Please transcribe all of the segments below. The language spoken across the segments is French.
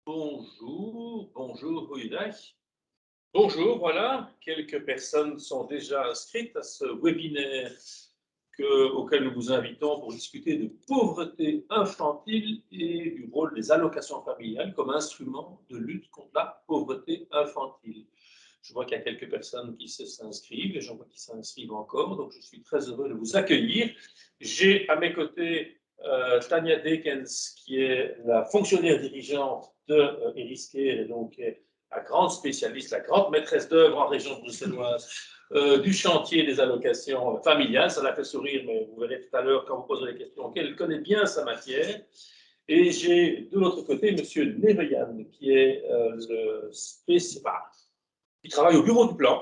Bonjour, bonjour, goeiedag. Bonjour, voilà, quelques personnes sont déjà inscrites à ce webinaire auquel nous vous invitons pour discuter de pauvreté infantile et du rôle des allocations familiales comme instrument de lutte contre la pauvreté infantile. Je vois qu'il y a quelques personnes qui s'inscrivent et j'en vois qui s'inscrivent encore, donc je suis très heureux de vous accueillir. J'ai à mes côtés Tania Dekens, qui est la fonctionnaire dirigeante de Eriscare et donc la grande spécialiste, la grande maîtresse d'œuvre en région bruxelloise du chantier des allocations familiales. Ça l'a fait sourire, mais vous verrez tout à l'heure quand vous poserez les questions qu'elle connaît bien sa matière. Et j'ai de l'autre côté M. Neveyan, qui est le spécialiste, qui travaille au bureau du plan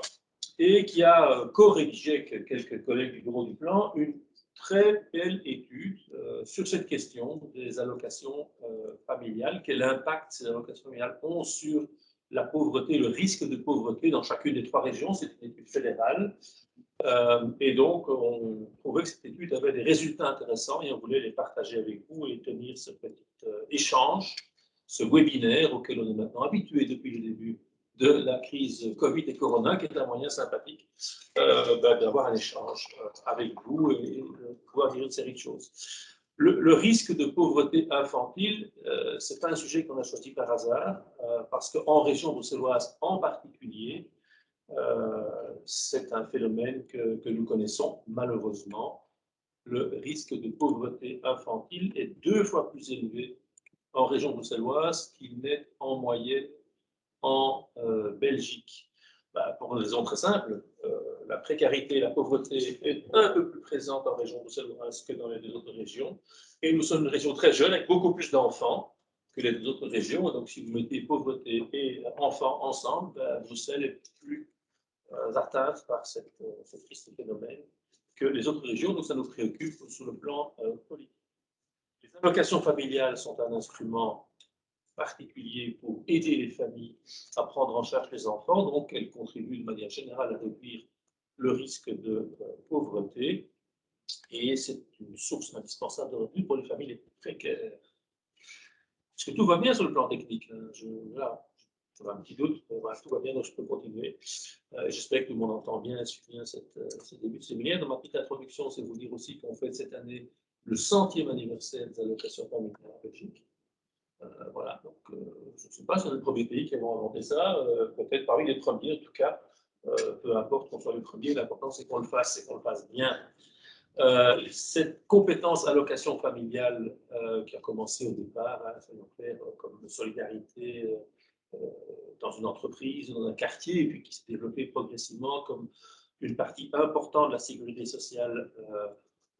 et qui a co-rédigé avec quelques collègues du bureau du plan une très belle étude sur cette question des allocations familiales, quel impact ces allocations familiales ont sur la pauvreté, le risque de pauvreté dans chacune des trois régions. C'est une étude fédérale. Et donc, on trouvait que cette étude avait des résultats intéressants et on voulait les partager avec vous et tenir ce petit échange, ce webinaire auquel on est maintenant habitué depuis le début de la crise Covid et Corona, qui est un moyen sympathique d'avoir un échange avec vous et de pouvoir dire une série de choses. Le risque de pauvreté infantile, ce n'est pas un sujet qu'on a choisi par hasard, parce qu'en région bruxelloise en particulier, c'est un phénomène que nous connaissons malheureusement. Le risque de pauvreté infantile est 2 fois plus élevé en région bruxelloise qu'il n'est en moyenne en Belgique. Pour une raison très simple, la précarité et la pauvreté est un peu plus présente en région bruxelloise que dans les deux autres régions. Et nous sommes une région très jeune avec beaucoup plus d'enfants que les deux autres régions. Et donc, si vous mettez pauvreté et enfants ensemble, Bruxelles est plus atteintes par ce triste phénomène que les autres régions. Donc, ça nous préoccupe sur le plan politique. Les allocations familiales sont un instrument particulier pour aider les familles à prendre en charge les enfants. Donc, elles contribuent de manière générale à réduire le risque de pauvreté. Et c'est une source indispensable de revenus pour les familles les plus précaires. Est-ce que tout va bien sur le plan technique? J'avais un petit doute, mais voilà, tout va bien, donc je peux continuer. J'espère que tout le monde entend bien et suit bien ce début de séminaire. Dans ma petite introduction, c'est vous dire aussi qu'on fête cette année le 100e anniversaire des allocations familiales en Belgique. Voilà, donc je ne sais pas si on est le premier pays qui a inventé ça, peut-être parmi les premiers en tout cas. Peu importe qu'on soit le premier, l'important c'est qu'on le fasse et qu'on le fasse bien. Cette compétence allocation familiale qui a commencé au départ, soyons clairs, comme solidarité dans une entreprise, dans un quartier, et puis qui s'est développée progressivement comme une partie importante de la sécurité sociale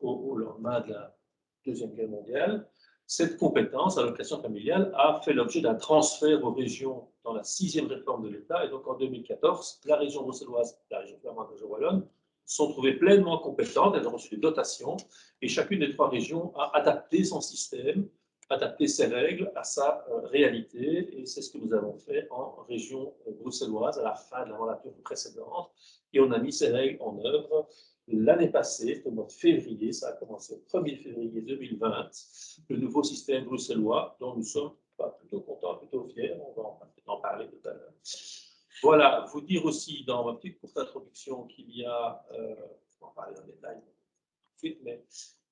au lendemain de la Deuxième Guerre mondiale. Cette compétence, allocation familiale, a fait l'objet d'un transfert aux régions dans la 6e réforme de l'État, et donc en 2014, la région bruxelloise, la région flamande et wallonne, sont trouvées pleinement compétentes, elles ont reçu des dotations, et chacune des trois régions a adapté son système, adapté ses règles à sa réalité, et c'est ce que nous avons fait en région bruxelloise à la fin de la mandature précédente, et on a mis ces règles en œuvre l'année passée, au mois de février, ça a commencé le 1er février 2020, le nouveau système bruxellois dont nous sommes plutôt contents, plutôt fiers, on va en parler tout à l'heure. Voilà, vous dire aussi dans ma petite courte introduction qu'il y a, on va en parler en détail tout de suite, mais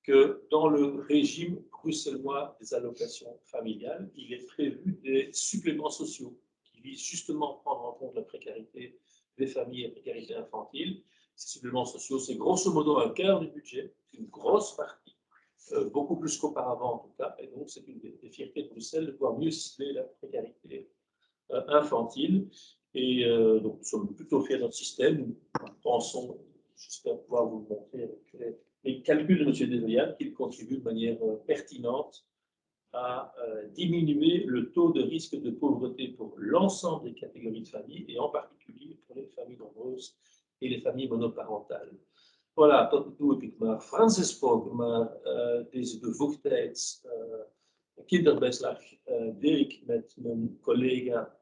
que dans le régime bruxellois des allocations familiales, il est prévu des suppléments sociaux qui visent justement à prendre en compte la précarité des familles et la précarité infantile. Ces suppléments sociaux, c'est grosso modo un quart du budget, une grosse partie, beaucoup plus qu'auparavant en tout cas, et donc c'est une des fiertés de Bruxelles de pouvoir mieux cibler la précarité infantile. Et donc nous sommes plutôt fiers de notre système. Nous pensons, j'espère pouvoir vous le montrer avec les calculs de M. Deveyan, qu'il contribue de manière pertinente à diminuer le taux de risque de pauvreté pour l'ensemble des catégories de familles, et en particulier pour les familles nombreuses et les familles monoparentales. Voilà, tot doe heb ik maar Frans gesproken, maar deze bevoegdheid kinderbijslag deel ik met mijn collega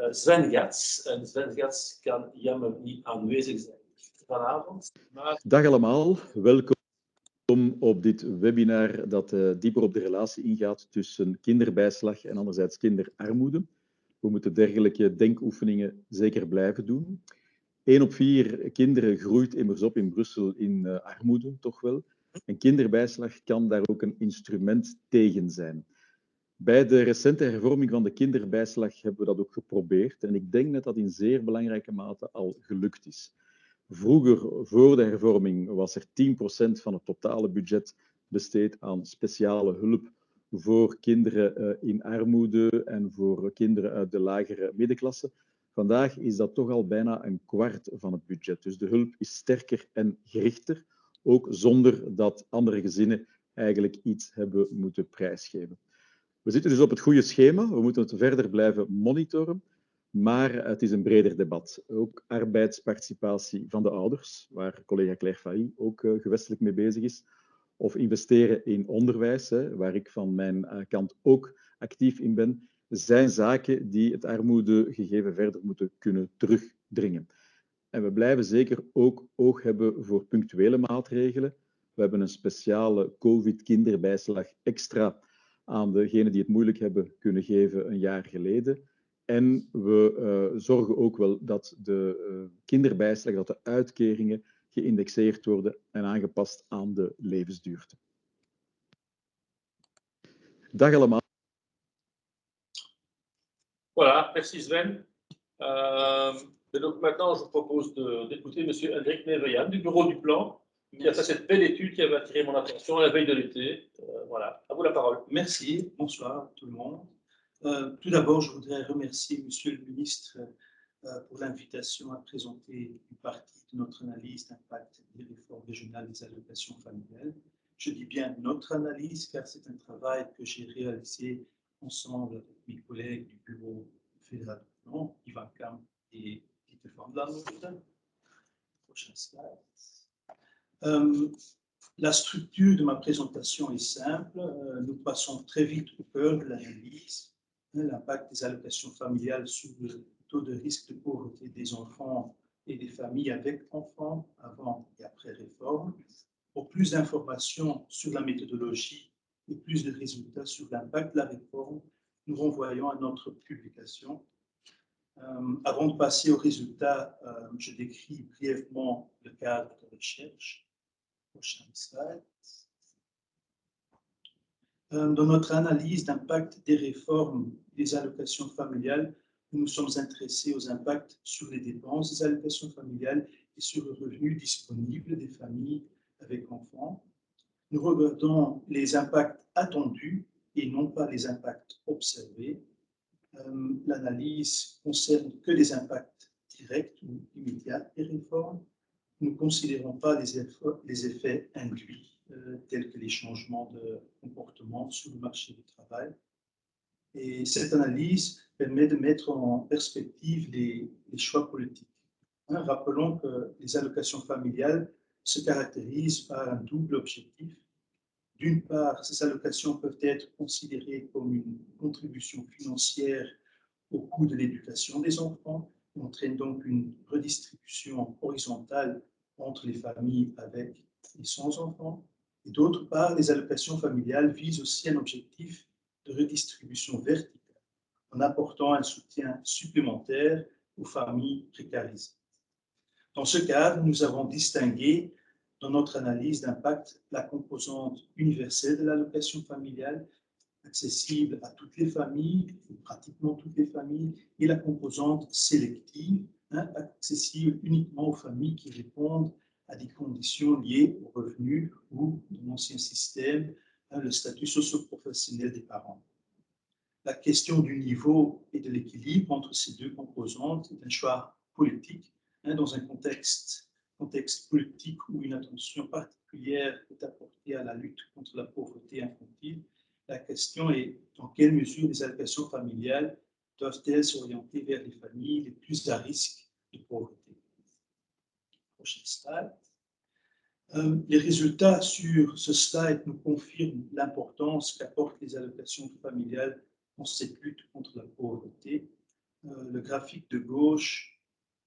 Sven Gats. En Sven Gats kan jammer niet aanwezig zijn vanavond. Maar... Dag allemaal, welkom op dit webinar dat dieper op de relatie ingaat tussen kinderbijslag en anderzijds kinderarmoede. We moeten dergelijke denkoefeningen zeker blijven doen. 1 op 4 kinderen groeit immers op in Brussel in armoede, toch wel. En kinderbijslag kan daar ook een instrument tegen zijn. Bij de recente hervorming van de kinderbijslag hebben we dat ook geprobeerd. En ik denk dat dat in zeer belangrijke mate al gelukt is. Vroeger, voor de hervorming, was er 10% van het totale budget besteed aan speciale hulp voor kinderen in armoede en voor kinderen uit de lagere middenklasse. Vandaag is dat toch al bijna een kwart van het budget. Dus de hulp is sterker en gerichter, ook zonder dat andere gezinnen eigenlijk iets hebben moeten prijsgeven. We zitten dus op het goede schema. We moeten het verder blijven monitoren. Maar het is een breder debat. Ook arbeidsparticipatie van de ouders, waar collega Claire Fahy ook gewestelijk mee bezig is. Of investeren in onderwijs, waar ik van mijn kant ook actief in ben, zijn zaken die het armoedegegeven verder moeten kunnen terugdringen. En we blijven zeker ook oog hebben voor punctuele maatregelen. We hebben een speciale COVID-kinderbijslag extra aan degenen die het moeilijk hebben kunnen geven een jaar geleden. En we zorgen ook wel dat de kinderbijslag, dat de uitkeringen geïndexeerd worden en aangepast aan de levensduurte. Dag allemaal. Voilà, merci Sven. Donc maintenant, je vous propose d'écouter M. Hendrik Neveyan du bureau du plan, qui a fait cette belle étude qui avait attiré mon attention à la veille de l'été. Voilà, à vous la parole. Merci, bonsoir à tout le monde. Tout d'abord, je voudrais remercier Monsieur le ministre pour l'invitation à présenter une partie de notre analyse d'impact des réformes régionales des allocations familiales. Je dis bien notre analyse, car c'est un travail que j'ai réalisé ensemble avec mes collègues du bureau fédéral du plan, Ivan Kamp et Dieter van Lanhoven. Prochain slide. La structure de ma présentation est simple. Nous passons très vite au cœur de l'analyse, l'impact des allocations familiales sur le taux de risque de pauvreté des enfants et des familles avec enfants avant et après réforme. Pour plus d'informations sur la méthodologie et plus de résultats sur l'impact de la réforme, nous renvoyons à notre publication. Avant de passer aux résultats, je décris brièvement le cadre de recherche. Prochain slide. Dans notre analyse d'impact des réformes des allocations familiales, nous nous sommes intéressés aux impacts sur les dépenses des allocations familiales et sur le revenu disponible des familles avec enfants. Nous regardons les impacts attendus et non pas les impacts observés. L'analyse concerne que les impacts directs ou immédiats des réformes. Nous ne considérons pas les effets induits, tels que les changements de comportement sur le marché du travail. Et cette analyse permet de mettre en perspective les choix politiques. Rappelons que les allocations familiales se caractérisent par un double objectif. D'une part, ces allocations peuvent être considérées comme une contribution financière au coût de l'éducation des enfants, qui entraîne donc une redistribution horizontale entre les familles avec et sans enfants. Et d'autre part, les allocations familiales visent aussi un objectif de redistribution verticale, en apportant un soutien supplémentaire aux familles précarisées. Dans ce cadre, nous avons distingué dans notre analyse d'impact la composante universelle de l'allocation familiale, accessible à toutes les familles, ou pratiquement toutes les familles, et la composante sélective, accessible uniquement aux familles qui répondent à des conditions liées aux revenus ou, dans l'ancien système, le statut socio-professionnel des parents. La question du niveau et de l'équilibre entre ces deux composantes est un choix politique, dans un contexte politique où une attention particulière est apportée à la lutte contre la pauvreté infantile. La question est dans quelle mesure les allocations familiales doivent-elles s'orienter vers les familles les plus à risque de pauvreté. Prochain slide. Les résultats sur ce slide nous confirment l'importance qu'apportent les allocations familiales dans cette lutte contre la pauvreté. Le graphique de gauche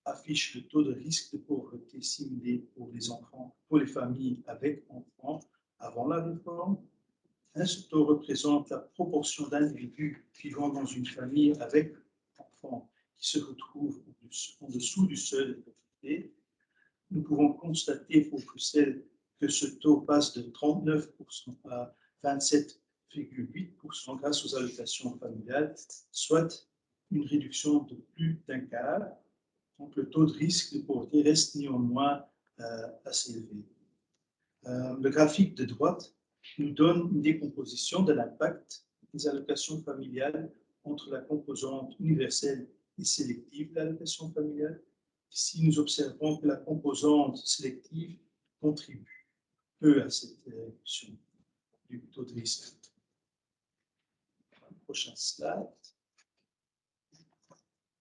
affiche le taux de risque de pauvreté simulé pour les enfants, pour les familles avec enfants avant la réforme. Ce taux représente la proportion d'individus vivant dans une famille avec d'enfants qui se retrouvent en dessous du seuil de pauvreté, nous pouvons constater pour Bruxelles que ce taux passe de 39% à 27,8% grâce aux allocations familiales, soit une réduction de plus d'un quart. Donc le taux de risque de pauvreté reste néanmoins assez élevé. Le graphique de droite nous donne une décomposition de l'impact des allocations familiales entre la composante universelle et sélective de l'allocation familiale. Ici, nous observons que la composante sélective contribue peu à cette réduction du taux de risque. Prochain slide.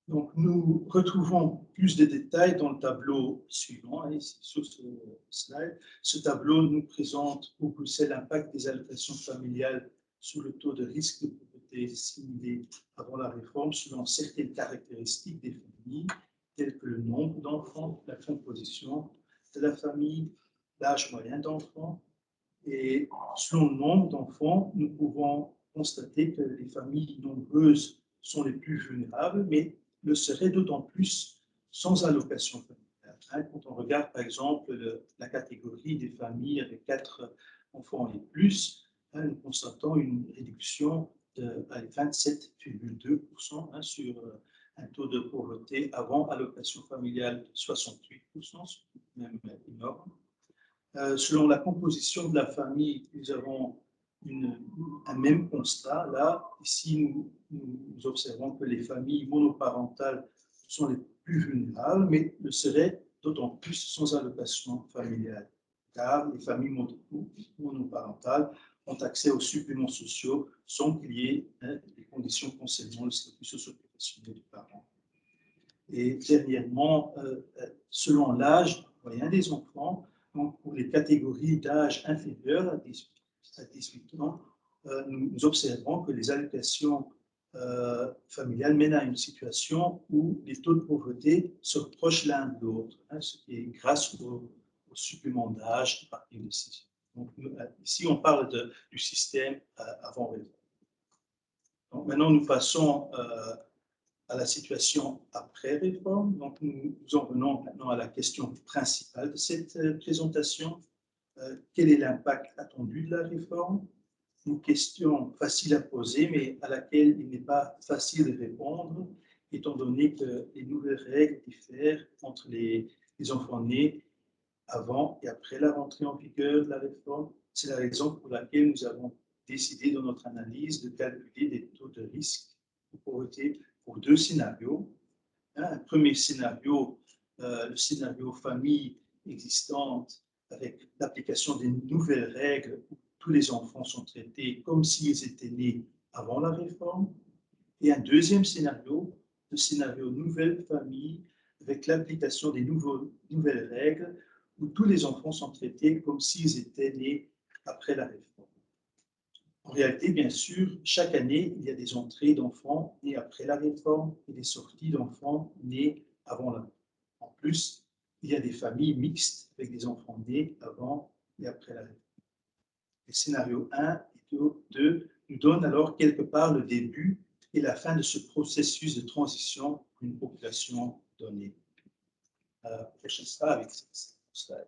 Donc, nous retrouvons plus de détails dans le tableau suivant, ici, sur ce slide. Ce tableau nous présente pour Bruxelles l'impact des allocations familiales sur le taux de risque de pauvreté simulé avant la réforme selon certaines caractéristiques des familles, telles que le nombre d'enfants, la composition de la famille, l'âge moyen d'enfants. Et selon le nombre d'enfants, nous pouvons constater que les familles nombreuses sont les plus vulnérables, mais le seraient d'autant plus sans allocation familiale. Quand on regarde par exemple la catégorie des familles avec 4 enfants et plus, nous constatons une réduction de 27,2% sur un taux de pauvreté avant allocation familiale de 68%, c'est même énorme. Selon la composition de la famille, nous avons un même constat. Là, ici, nous observons que les familles monoparentales sont les plus vulnérables, mais le seraient d'autant plus sans allocation familiale, car les familles monoparentales ont accès aux suppléments sociaux sans qu'il y ait des conditions concernant le statut socio-professionnel des parents. Et dernièrement, selon l'âge moyen des enfants, donc pour les catégories d'âge inférieur à 18 ans, nous observons que les allocations familiales mènent à une situation où les taux de pauvreté se rapprochent l'un de l'autre, ce qui est grâce au supplément d'âge à partir de 6 ans. Donc, ici, on parle du système avant réforme. Donc, maintenant, nous passons à la situation après réforme. Donc, nous en venons maintenant à la question principale de cette présentation. Quel est l'impact attendu de la réforme? Une question facile à poser, mais à laquelle il n'est pas facile de répondre, étant donné que les nouvelles règles diffèrent entre les enfants nés avant et après la rentrée en vigueur de la réforme. C'est la raison pour laquelle nous avons décidé dans notre analyse de calculer des taux de risque de pauvreté pour 2 scénarios. Un premier scénario, le scénario famille existante avec l'application des nouvelles règles où tous les enfants sont traités comme s'ils étaient nés avant la réforme. Et un deuxième scénario, le scénario nouvelle famille avec l'application des nouvelles règles où tous les enfants sont traités comme s'ils étaient nés après la réforme. En réalité, bien sûr, chaque année, il y a des entrées d'enfants nés après la réforme et des sorties d'enfants nés avant la réforme. En plus, il y a des familles mixtes avec des enfants nés avant et après la réforme. Les scénarios 1 et 2 nous donnent alors quelque part le début et la fin de ce processus de transition pour une population donnée. Prochain slide avec cette slide.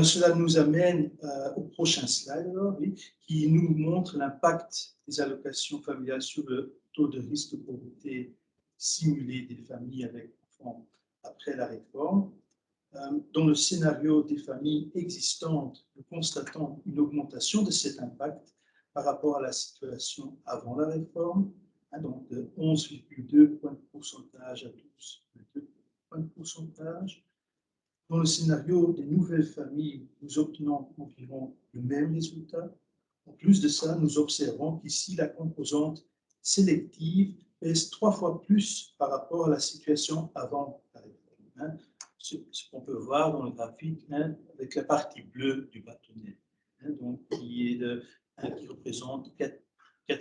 Cela nous amène au prochain slide, alors, oui, qui nous montre l'impact des allocations familiales sur le taux de risque de pauvreté simulé des familles avec enfants après la réforme. Dans le scénario des familles existantes, nous constatons une augmentation de cet impact par rapport à la situation avant la réforme, donc de 11,2 points de pourcentage à 12,2 points de pourcentage. Dans le scénario des nouvelles familles, nous obtenons environ le même résultat. En plus de ça, nous observons qu'ici, la composante sélective pèse 3 fois plus par rapport à la situation avant la réforme. Ce qu'on peut voir dans le graphique avec la partie bleue du bâtonnet, donc qui représente 4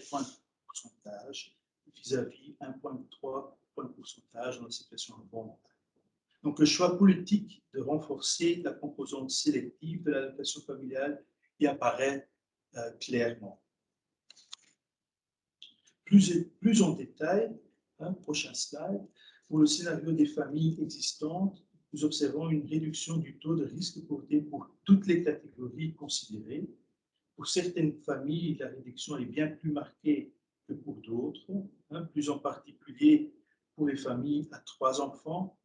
points de pourcentage vis-à-vis 1,3 points de pourcentage dans la situation avant. Donc, le choix politique de renforcer la composante sélective de l'allocation familiale y apparaît clairement. Plus en détail, Prochain slide. Pour le scénario des familles existantes, nous observons une réduction du taux de risque de pauvreté pour toutes les catégories considérées. Pour certaines familles, la réduction est bien plus marquée que pour d'autres, plus en particulier pour les familles à 3 enfants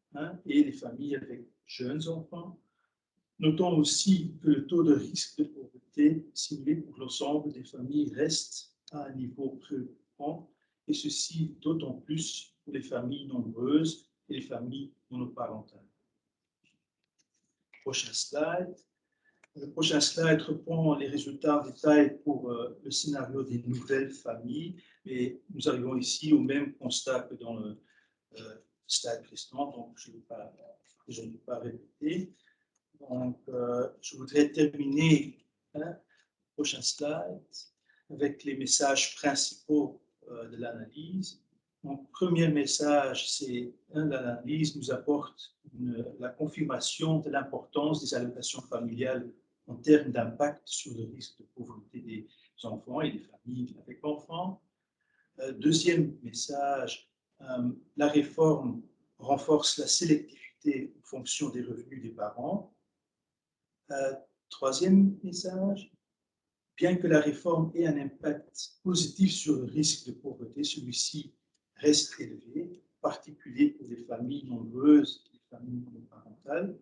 et les familles avec jeunes enfants. Notons aussi que le taux de risque de pauvreté simulé pour l'ensemble des familles reste à un niveau préoccupant, et ceci d'autant plus pour les familles nombreuses et les familles monoparentales. Prochain slide. Le prochain slide reprend les résultats en détail pour le scénario des nouvelles familles, et nous arrivons ici au même constat que dans le slide précédent, donc je ne vais pas répéter. Donc, je voudrais terminer, prochain slide, avec les messages principaux de l'analyse. Donc, premier message, c'est l'analyse nous apporte la confirmation de l'importance des allocations familiales en termes d'impact sur le risque de pauvreté des enfants et des familles avec enfants. Deuxième message, la réforme renforce la sélectivité en fonction des revenus des parents. Troisième message, bien que la réforme ait un impact positif sur le risque de pauvreté, celui-ci reste élevé, en particulier pour les familles nombreuses et les familles monoparentales.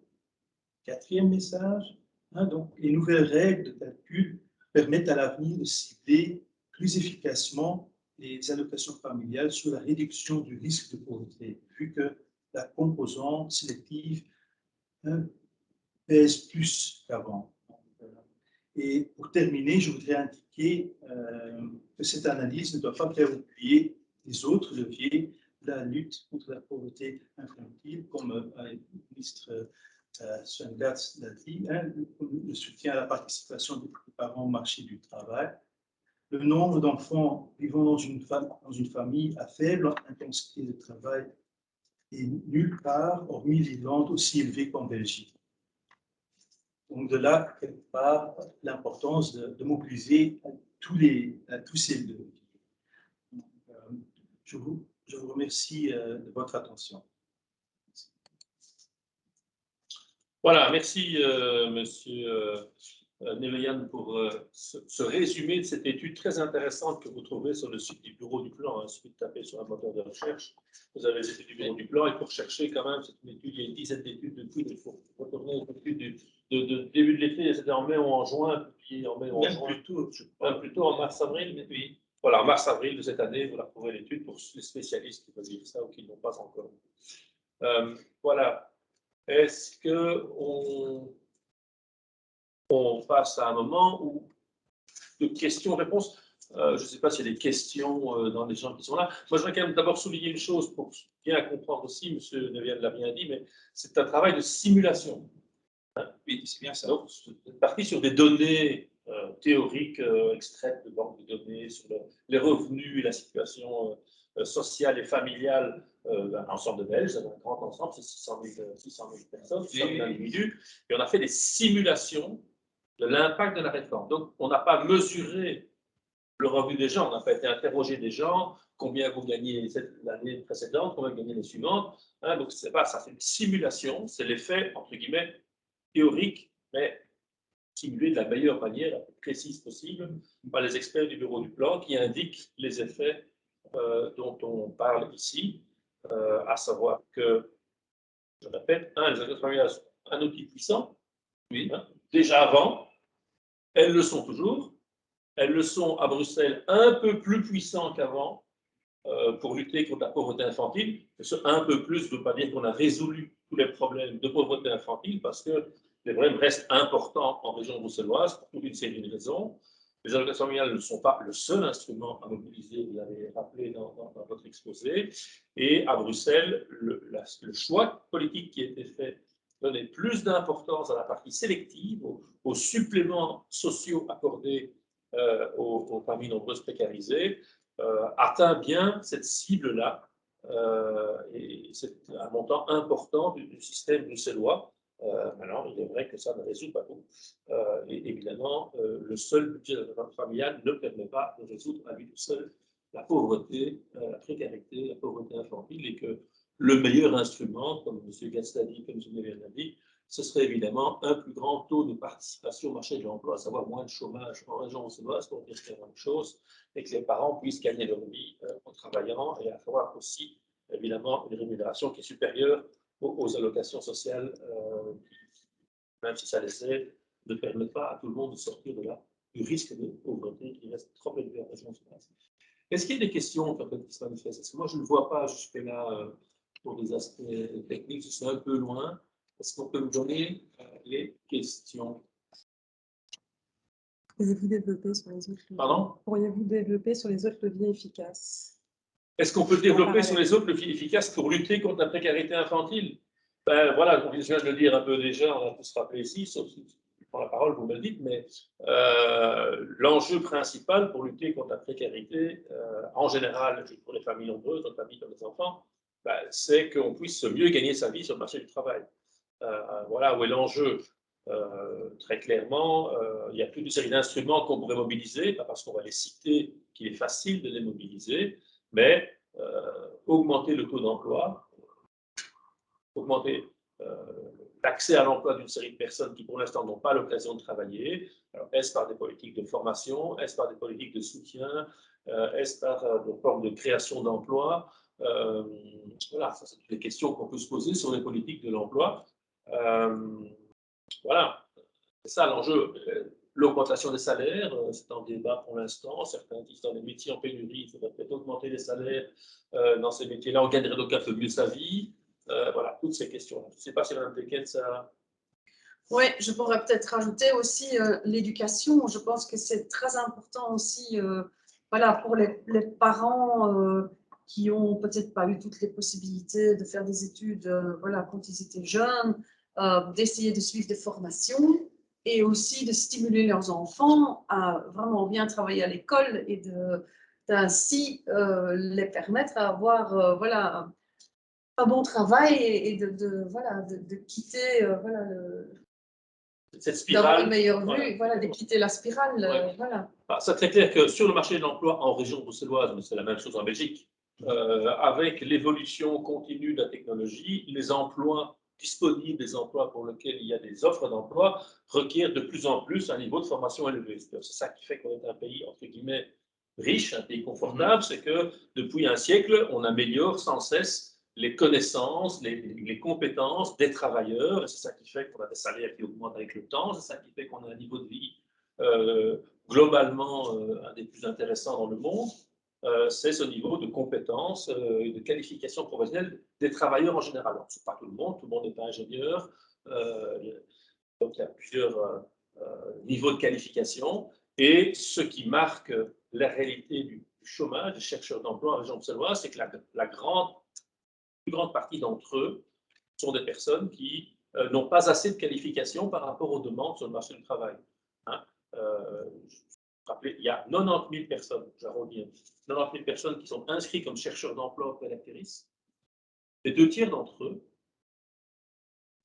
Quatrième message, donc les nouvelles règles de calcul permettent à l'avenir de cibler plus efficacement les allocations familiales sur la réduction du risque de pauvreté, vu que la composante sélective pèse plus qu'avant. Et pour terminer, je voudrais indiquer que cette analyse ne doit pas faire oublier les autres leviers de la lutte contre la pauvreté infantile, comme le ministre Sven Gatz l'a dit, le soutien à la participation des parents au marché du travail, le nombre d'enfants vivant dans une famille à faible intensité de travail est nulle part, hormis l'Irlande, aussi élevé qu'en Belgique. Donc de là, quelque part, l'importance de mobiliser tous ces leviers. Je vous remercie de votre attention. Voilà, merci Monsieur Nevelian pour ce résumé de cette étude très intéressante que vous trouvez sur le site du Bureau du Plan. Il suffit de taper sur un moteur de recherche. Vous avez les études du Bureau du Plan, et pour chercher quand même cette étude, il y a une dizaine d'études depuis. Il faut retourner aux études de début de l'été, c'était en mai ou en juin, puis en mai ou en juin. Plutôt en mars-avril, mais oui. Voilà, en mars-avril de cette année, vous la trouverez l'étude pour les spécialistes qui veulent lire ça ou qui ne l'ont pas encore. Voilà. Est-ce qu'on passe à un moment où de questions-réponses? Je ne sais pas s'il y a des questions dans les gens qui sont là. Moi, je voudrais quand même d'abord souligner une chose pour bien comprendre aussi, M. Nevelian l'a bien dit, mais c'est un travail de simulation. Oui, c'est bien ça. Donc, c'est parti sur des données théoriques extraites de banques de données sur les revenus et la situation sociale et familiale d'un ensemble de Belges, un grand ensemble, c'est 600 000 personnes, 600 000 individus, et on a fait des simulations de l'impact de la réforme. Donc, on n'a pas mesuré le revenu des gens, on n'a pas été interroger des gens, combien vous gagnez l'année précédente, combien vous gagnez l'année suivante. Donc, c'est pas ça, c'est une simulation, c'est l'effet, entre guillemets, théorique, mais simulé de la meilleure manière, la plus précise possible, par les experts du Bureau du Plan qui indiquent les effets dont on parle ici, à savoir que, je répète, les allocations familiales sont un outil puissant, oui, déjà avant, elles le sont toujours, elles le sont à Bruxelles un peu plus puissant qu'avant pour lutter contre la pauvreté infantile. Ce un peu plus ne veut pas dire qu'on a résolu tous les problèmes de pauvreté infantile, parce que les problèmes restent importants en région bruxelloise pour toute une série de raisons. Les allocations familiales ne sont pas le seul instrument à mobiliser, vous l'avez rappelé dans votre exposé. Et à Bruxelles, le choix politique qui a été fait donner plus d'importance à la partie sélective, aux suppléments sociaux accordés aux familles nombreuses précarisées, atteint bien cette cible-là. Et c'est un montant important du système bruxellois. Alors, il est vrai que ça ne résout pas tout. Et évidemment, le seul budget de la familiale ne permet pas de résoudre à lui tout seul la pauvreté, la précarité, la pauvreté infantile, et que le meilleur instrument, comme M. Gast a dit, comme M. Nevers l'a dit, ce serait évidemment un plus grand taux de participation au marché de l'emploi, à savoir moins de chômage en région bruxelloise pour dire la même chose, et que les parents puissent gagner leur vie en travaillant et avoir aussi évidemment une rémunération qui est supérieure aux allocations sociales, même si ça les aide, ne permet pas à tout le monde de sortir du risque de pauvreté qui reste trop élevé en région bruxelloise. Est-ce qu'il y a des questions qui se manifestent? Parce que moi, je ne vois pas jusque-là pour des aspects techniques, je suis un peu loin. Est-ce qu'on peut me donner les questions? Pourriez-vous développer sur les autres leviers? Pardon? Pourriez-vous développer sur les autres leviers efficaces? Est-ce qu'on peut développer sur les autres leviers efficaces pour lutter contre la précarité infantile? Ben voilà, je viens de le dire un peu déjà, on a tous rappelé ici, sauf si je prends la parole, vous me le dites, mais l'enjeu principal pour lutter contre la précarité, en général, pour les familles nombreuses, les familles comme les enfants, ben, c'est qu'on puisse mieux gagner sa vie sur le marché du travail. Voilà où est l'enjeu. Très clairement, il y a toute une série d'instruments qu'on pourrait mobiliser, pas parce qu'on va les citer qu'il est facile de les mobiliser, mais augmenter le taux d'emploi, augmenter l'accès à l'emploi d'une série de personnes qui pour l'instant n'ont pas l'occasion de travailler. Alors, est-ce par des politiques de formation, est-ce par des politiques de soutien, est-ce par des formes de création d'emplois? Voilà, ça c'est toutes les questions qu'on peut se poser sur les politiques de l'emploi. Voilà, c'est ça l'enjeu. L'augmentation des salaires, c'est en débat pour l'instant. Certains disent dans les métiers en pénurie, il faudrait peut-être augmenter les salaires dans ces métiers-là. On gagnerait donc un peu mieux sa vie. Voilà, toutes ces questions. Je ne sais pas si Mme Pequet, ça... Oui, je pourrais peut-être rajouter aussi l'éducation. Je pense que c'est très important aussi voilà, pour les parents qui n'ont peut-être pas eu toutes les possibilités de faire des études voilà, quand ils étaient jeunes, d'essayer de suivre des formations et aussi de stimuler leurs enfants à vraiment bien travailler à l'école et d'ainsi les permettre à avoir voilà, un bon travail et de quitter voilà, cette spirale. D'avoir une meilleure vue, Voilà, voilà, de quitter la spirale. Ouais. Voilà. C'est très clair que sur le marché de l'emploi en région bruxelloise, mais c'est la même chose en Belgique, avec l'évolution continue de la technologie, les emplois disponibles, les emplois pour lesquels il y a des offres d'emploi, requièrent de plus en plus un niveau de formation élevé. C'est ça qui fait qu'on est un pays, entre guillemets, riche, un pays confortable, c'est que depuis un siècle, on améliore sans cesse les connaissances, les compétences des travailleurs, et c'est ça qui fait qu'on a des salaires qui augmentent avec le temps, c'est ça qui fait qu'on a un niveau de vie globalement un des plus intéressants dans le monde, c'est ce niveau de compétences et de qualification professionnelle des travailleurs en général. Alors, ce n'est pas tout le monde n'est pas ingénieur, donc il y a plusieurs niveaux de qualification, et ce qui marque la réalité du chômage des chercheurs d'emploi en région bruxelloise, c'est que la plus grande partie d'entre eux sont des personnes qui n'ont pas assez de qualification par rapport aux demandes sur le marché du travail. Hein. Rappelez, il y a 90 000 personnes, j'arrondis, 90 000 personnes qui sont inscrites comme chercheurs d'emploi auprès d'Acteris. Les 2/3 d'entre eux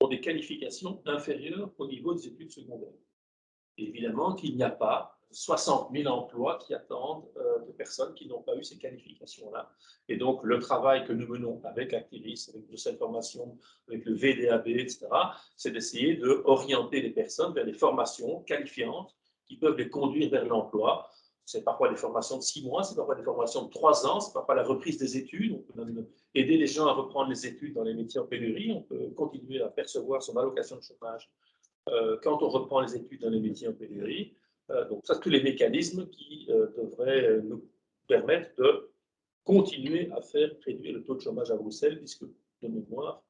ont des qualifications inférieures au niveau des études secondaires. Et évidemment qu'il n'y a pas 60 000 emplois qui attendent de personnes qui n'ont pas eu ces qualifications-là. Et donc, le travail que nous menons avec Acteris, avec cette formation, avec le VDAB, etc., c'est d'essayer d'orienter les personnes vers des formations qualifiantes qui peuvent les conduire vers l'emploi. C'est parfois des formations de 6 mois, c'est parfois des formations de 3 ans, c'est parfois la reprise des études. On peut même aider les gens à reprendre les études dans les métiers en pénurie. On peut continuer à percevoir son allocation de chômage quand on reprend les études dans les métiers en pénurie. Donc, ça, tous les mécanismes qui devraient nous permettre de continuer à faire réduire le taux de chômage à Bruxelles, puisque, de mémoire,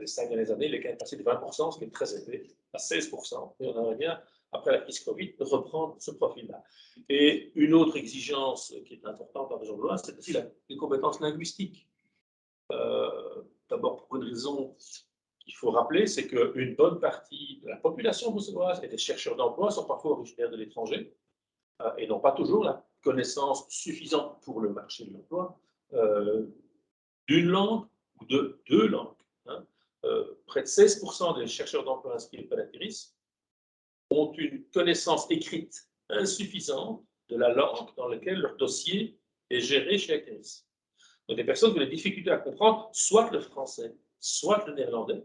les 5 dernières années, il est quand même passé de 20%, ce qui est très élevé, à 16%. Et on aimerait bien, après la crise Covid, reprendre ce profil-là. Et une autre exigence qui est importante dans la région de l'Ouest, c'est aussi les compétences linguistiques. D'abord, pour une raison qu'il faut rappeler, c'est qu'une bonne partie de la population bruxelloise et des chercheurs d'emploi sont parfois originaires de l'étranger et n'ont pas toujours la connaissance suffisante pour le marché de l'emploi d'une langue ou de 2 langues. Hein. Près de 16% des chercheurs d'emploi inscrits auprès d'Acteris ont une connaissance écrite insuffisante de la langue dans laquelle leur dossier est géré chez Acteris. Donc des personnes qui ont des difficultés à comprendre soit le français, soit le néerlandais,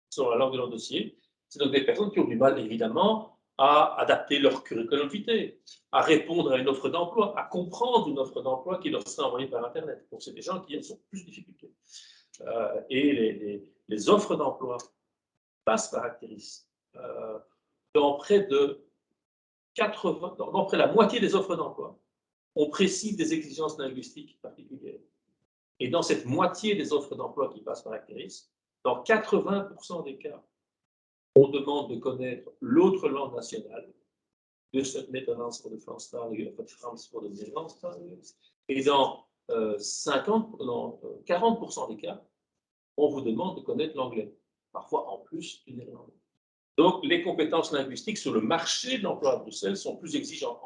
selon la langue de leur dossier. C'est donc des personnes qui ont du mal, évidemment, à adapter leur curriculum vitae, à répondre à une offre d'emploi, à comprendre une offre d'emploi qui leur sera envoyée par Internet. Donc, c'est des gens qui ont plus de difficultés. Et les offres d'emploi passent par Acteris. Dans près de 80, dans près de la moitié des offres d'emploi, on précise des exigences linguistiques particulières. Et dans cette moitié des offres d'emploi qui passent par Acteris, dans 80% des cas, on demande de connaître l'autre langue nationale, dus het Nederlands voor de Franstalige of het Frans voor de Nederlandstalige. Et dans 40% des cas, on vous demande de connaître l'anglais, parfois en plus du néerlandais. Donc, les compétences linguistiques sur le marché de l'emploi à Bruxelles sont plus exigeantes.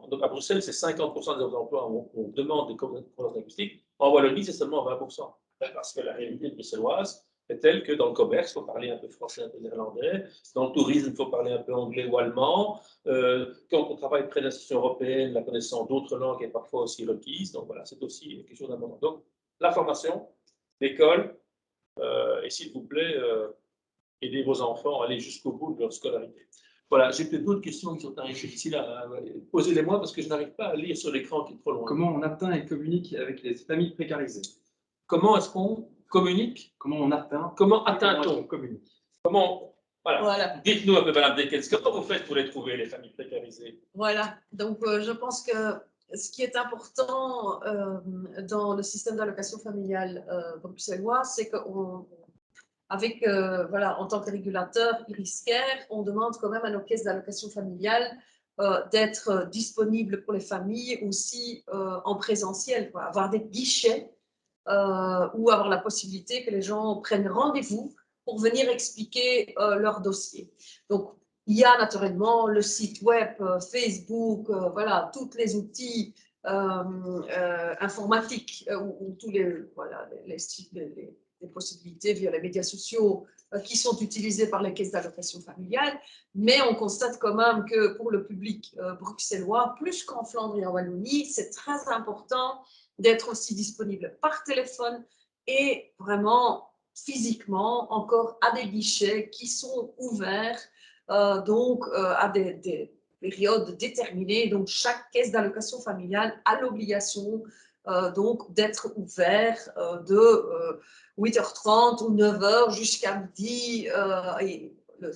Donc, à Bruxelles, c'est 50% des offres d'emploi où on demande des compétences linguistiques. En Wallonie, c'est seulement 20%. Parce que la réalité bruxelloise est telle que dans le commerce, il faut parler un peu français, un peu néerlandais. Dans le tourisme, il faut parler un peu anglais ou allemand. Quand on travaille près d'institutions européennes, la connaissance d'autres langues est parfois aussi requise. Donc voilà, c'est aussi quelque chose d'important. Donc, la formation, l'école, et s'il vous plaît, aidez vos enfants à aller jusqu'au bout de leur scolarité. Voilà, j'ai peut-être d'autres questions qui sont arrivées ici, là. Posez-les-moi parce que je n'arrive pas à lire sur l'écran qui est trop loin. Comment on atteint et communique avec les familles précarisées? Comment est-ce qu'on communique? Comment on atteint? Comment atteint-on? Communique. Comment? Voilà. Voilà. Dites-nous un peu, Madame Dekens, comment vous faites pour les trouver, les familles précarisées? Voilà, donc je pense que ce qui est important dans le système d'allocation familiale bruxellois, c'est qu'avec, voilà, en tant que régulateur Iriscare, on demande quand même à nos caisses d'allocation familiale d'être disponibles pour les familles aussi en présentiel, quoi, avoir des guichets ou avoir la possibilité que les gens prennent rendez-vous pour venir expliquer leur dossier. Donc, il y a naturellement le site web, Facebook, voilà, tous les outils informatiques ou tous les, voilà, les possibilités via les médias sociaux qui sont utilisés par les caisses d'allocation familiale. Mais on constate quand même que pour le public bruxellois, plus qu'en Flandre et en Wallonie, c'est très important d'être aussi disponible par téléphone et vraiment physiquement encore à des guichets qui sont ouverts donc à des périodes déterminées. Donc chaque caisse d'allocation familiale a l'obligation donc d'être ouvert de 8h30 ou 9h jusqu'à midi et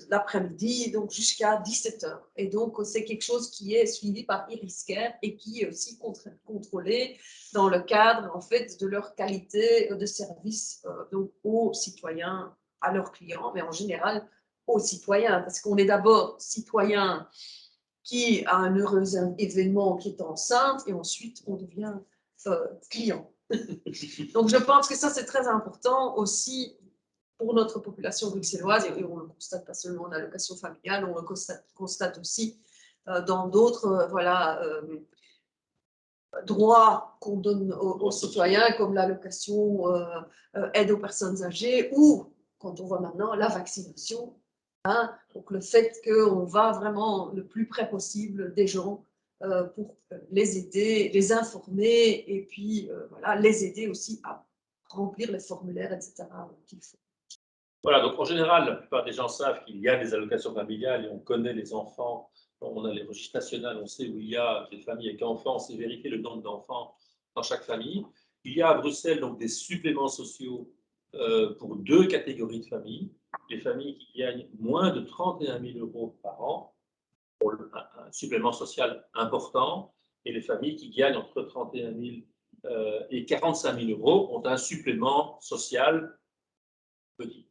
l'après-midi, donc jusqu'à 17h. Et donc, c'est quelque chose qui est suivi par Iriscare et qui est aussi contrôlé dans le cadre, en fait, de leur qualité de service donc aux citoyens, à leurs clients, mais en général aux citoyens, parce qu'on est d'abord citoyen qui a un heureux événement qui est enceinte et ensuite on devient client. Donc, je pense que ça, c'est très important aussi pour notre population bruxelloise, et on ne le constate pas seulement en allocation familiale, on le constate aussi dans d'autres droits qu'on donne aux citoyens, comme l'allocation aide aux personnes âgées, ou, quand on voit maintenant, la vaccination. Hein, donc le fait qu'on va vraiment le plus près possible des gens pour les aider, les informer, et puis voilà, les aider aussi à remplir les formulaires, etc. qu'il faut. Voilà, donc en général, la plupart des gens savent qu'il y a des allocations familiales et on connaît les enfants. On a les registres nationaux, on sait où il y a des familles avec enfants, on sait vérifier le nombre d'enfants dans chaque famille. Il y a à Bruxelles donc des suppléments sociaux pour deux catégories de familles. Les familles qui gagnent moins de 31 000 € par an ont un supplément social important, et les familles qui gagnent entre 31 000 et 45 000 € ont un supplément social petit.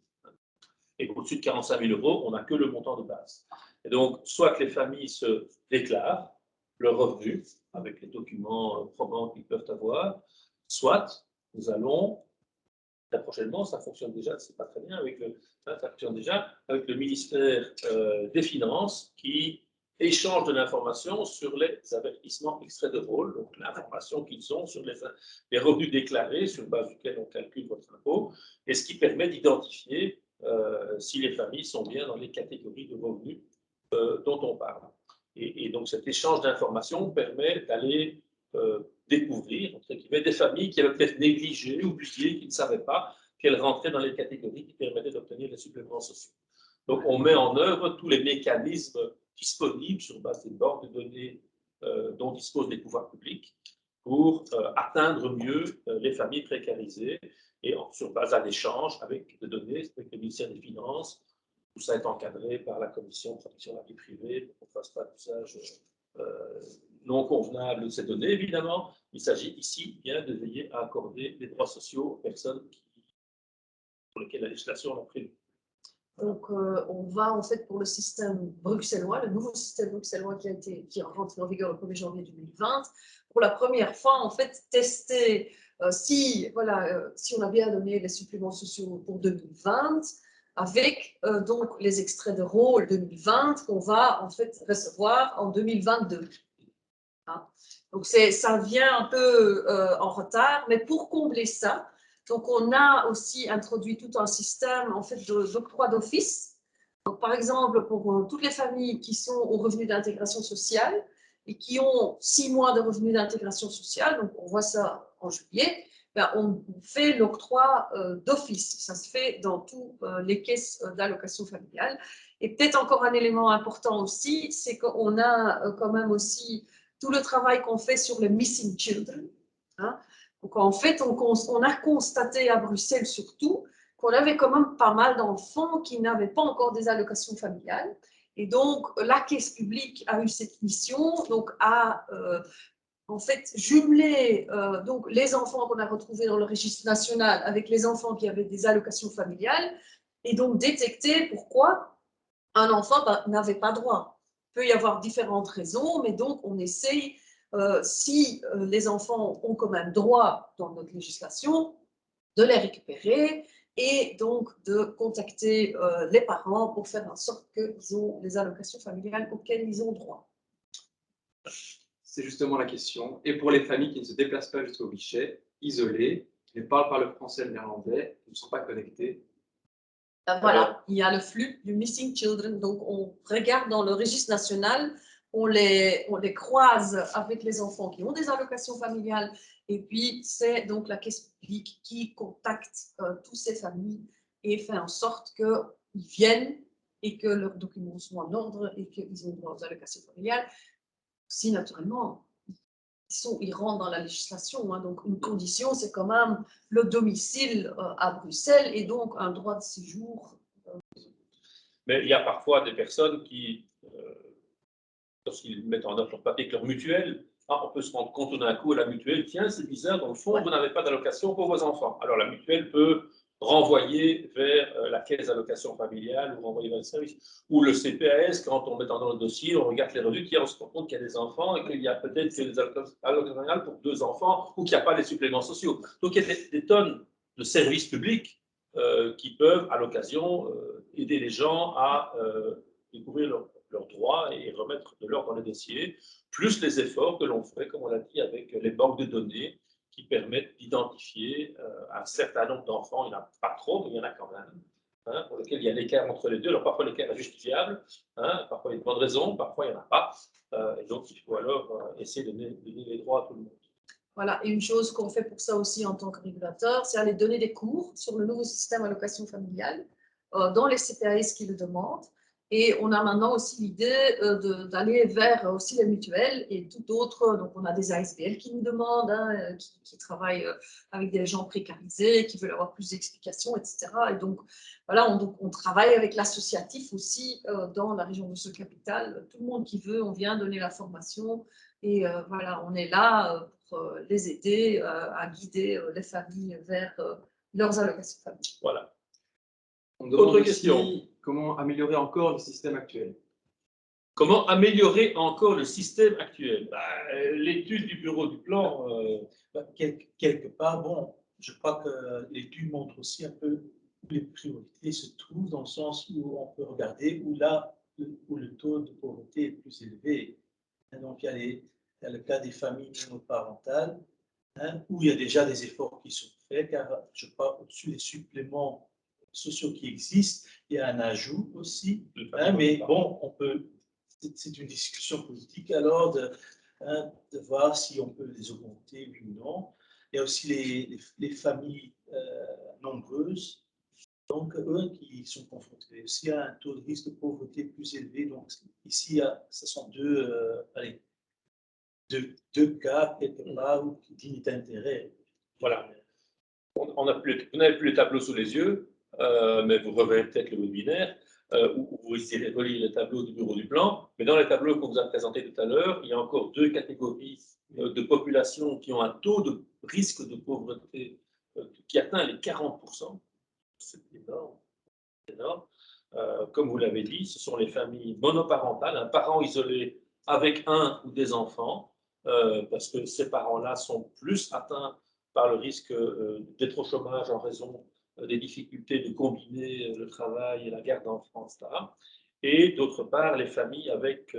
Et au-dessus de 45 000 €, on n'a que le montant de base. Et donc, soit que les familles se déclarent leur revenu avec les documents probants qu'ils peuvent avoir, soit nous allons, très prochainement, ça fonctionne déjà, c'est pas très bien, ça fonctionne déjà avec le ministère des Finances qui échange de l'information sur les avertissements extraits de rôle, donc l'information qu'ils ont sur les revenus déclarés sur base duquel on calcule votre impôt, et ce qui permet d'identifier si les familles sont bien dans les catégories de revenus dont on parle. Et donc cet échange d'informations permet d'aller découvrir, entre guillemets, des familles qui avaient peut-être négligé, oublié, qui ne savaient pas qu'elles rentraient dans les catégories qui permettaient d'obtenir les suppléments sociaux. Donc, on met en œuvre tous les mécanismes disponibles sur base des bornes de données dont disposent les pouvoirs publics pour atteindre mieux les familles précarisées et sur base d'un échange avec des données, avec le ministère des Finances. Tout ça est encadré par la Commission de protection de la vie privée pour qu'on ne fasse pas d'usage non convenable de ces données, évidemment. Il s'agit ici bien de veiller à accorder les droits sociaux aux personnes pour lesquelles la législation l'a prévu. Donc, on va en fait pour le système bruxellois, le nouveau système bruxellois qui est rentré en vigueur le 1er janvier 2020, pour la première fois, en fait, tester si on a bien donné les suppléments sociaux pour 2020, avec donc les extraits de rôle 2020 qu'on va en fait recevoir en 2022. Hein. Donc, ça vient un peu en retard, mais pour combler ça, donc, on a aussi introduit tout un système en fait, d'octroi d'office. Donc, par exemple, pour toutes les familles qui sont aux revenus d'intégration sociale et qui ont 6 mois de revenus d'intégration sociale, donc on voit ça en juillet, ben, on fait l'octroi d'office. Ça se fait dans toutes les caisses d'allocation familiale. Et peut-être encore un élément important aussi, c'est qu'on a quand même aussi tout le travail qu'on fait sur les missing children. Hein. Donc, en fait, on a constaté à Bruxelles surtout qu'on avait quand même pas mal d'enfants qui n'avaient pas encore des allocations familiales. Et donc, la caisse publique a eu cette mission, donc à en fait jumeler donc, les enfants qu'on a retrouvés dans le registre national avec les enfants qui avaient des allocations familiales et donc détecter pourquoi un enfant n'avait pas droit. Il peut y avoir différentes raisons, mais donc on essaye si les enfants ont quand même droit dans notre législation, de les récupérer et donc de contacter les parents pour faire en sorte qu'ils ont les allocations familiales auxquelles ils ont droit. C'est justement la question. Et pour les familles qui ne se déplacent pas jusqu'au guichet, isolées, qui ne parlent pas le français et le néerlandais, qui ne sont pas connectées. Voilà, il y a le flux du Missing Children. Donc, on regarde dans le registre national, on les croise avec les enfants qui ont des allocations familiales. Et puis, c'est donc la caisse publique qui contacte toutes ces familles et fait en sorte qu'ils viennent et que leurs documents sont en ordre et qu'ils ont droit aux allocations familiales. Si, naturellement, ils rentrent dans la législation. Hein. Donc, une condition, c'est quand même le domicile à Bruxelles et donc un droit de séjour. Mais il y a parfois des personnes qui, lorsqu'ils mettent en œuvre leur papier avec leur mutuelle, on peut se rendre compte tout d'un coup à la mutuelle, tiens, c'est bizarre, dans le fond, vous n'avez pas d'allocation pour vos enfants. Alors, la mutuelle peut renvoyer vers la caisse d'allocation familiale ou renvoyer vers le service. Ou le CPAS, quand on met dans le dossier, on regarde les revenus, on se rend compte qu'il y a des enfants et qu'il y a peut-être des allocations familiales pour 2 enfants ou qu'il n'y a pas les suppléments sociaux. Donc, il y a des tonnes de services publics qui peuvent, à l'occasion, aider les gens à découvrir leurs droits et remettre de l'ordre dans les dossiers, plus les efforts que l'on fait, comme on l'a dit, avec les banques de données qui permettent d'identifier un certain nombre d'enfants. Il n'y en a pas trop, mais il y en a quand même, hein, pour lesquels il y a l'écart entre les deux. Alors parfois l'écart est justifiable, hein, parfois il y a une bonne raison, parfois il n'y en a pas. Et donc il faut alors essayer de donner les droits à tout le monde. Voilà, et une chose qu'on fait pour ça aussi en tant que régulateur, c'est aller donner des cours sur le nouveau système allocation familiale dans les CPAS qui le demandent. Et on a maintenant aussi l'idée d'aller vers aussi les mutuelles et tout autre. Donc, on a des ASBL qui nous demandent, hein, qui travaillent avec des gens précarisés, qui veulent avoir plus d'explications, etc. Et donc, voilà, on travaille avec l'associatif aussi dans la région Bruxelles-Capitale. Tout le monde qui veut, on vient donner la formation. Et voilà, on est là pour les aider à guider les familles vers leurs allocations familiales. Voilà. On demande Autre aussi question. comment améliorer encore le système actuel. Comment améliorer encore le système actuel? L'étude du bureau du plan. Quelque part, bon, je crois que l'étude montre aussi un peu où les priorités se trouvent, dans le sens où on peut regarder où le taux de pauvreté est plus élevé. Donc, il y a le cas des familles monoparentales, hein, où il y a déjà des efforts qui sont faits, car je crois au-dessus des suppléments sociaux qui existent, il y a un ajout aussi. Hein, mais bon, c'est une discussion politique alors hein, de voir si on peut les augmenter, oui ou non. Il y a aussi les familles nombreuses, donc eux qui sont confrontés aussi à un taux de risque de pauvreté plus élevé. Donc ici, ce sont allez, deux cas quelque part dignes d'intérêt. Voilà. Vous n'avez plus les tableaux sous les yeux, mais vous reverrez peut-être le webinaire, où vous irez relire les tableaux du bureau du plan. Mais dans les tableaux qu'on vous a présentés tout à l'heure, il y a encore deux catégories de populations qui ont un taux de risque de pauvreté qui atteint les 40%. C'est énorme. Énorme. Comme vous l'avez dit, ce sont les familles monoparentales, un parent isolé avec un ou des enfants, parce que ces parents-là sont plus atteints par le risque d'être au chômage en raison des difficultés de combiner le travail et la garde d'enfants, etc. Et d'autre part, les familles avec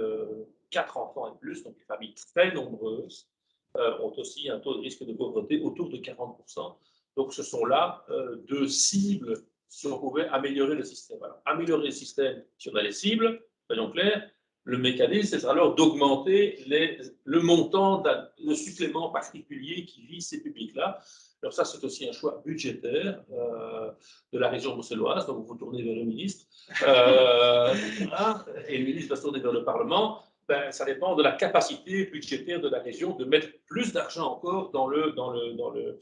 4 enfants et plus, donc les familles très nombreuses, ont aussi un taux de risque de pauvreté autour de 40%. Donc ce sont là deux cibles si on pouvait améliorer le système. Alors, améliorer le système, si on a les cibles, soyons clairs, le mécanisme, c'est alors d'augmenter le montant, le supplément particulier qui vise ces publics-là. Alors ça, c'est aussi un choix budgétaire de la région bruxelloise, donc vous vous tournez vers le ministre, et le ministre va se tourner vers le Parlement. Ben, ça dépend de la capacité budgétaire de la région de mettre plus d'argent encore dans le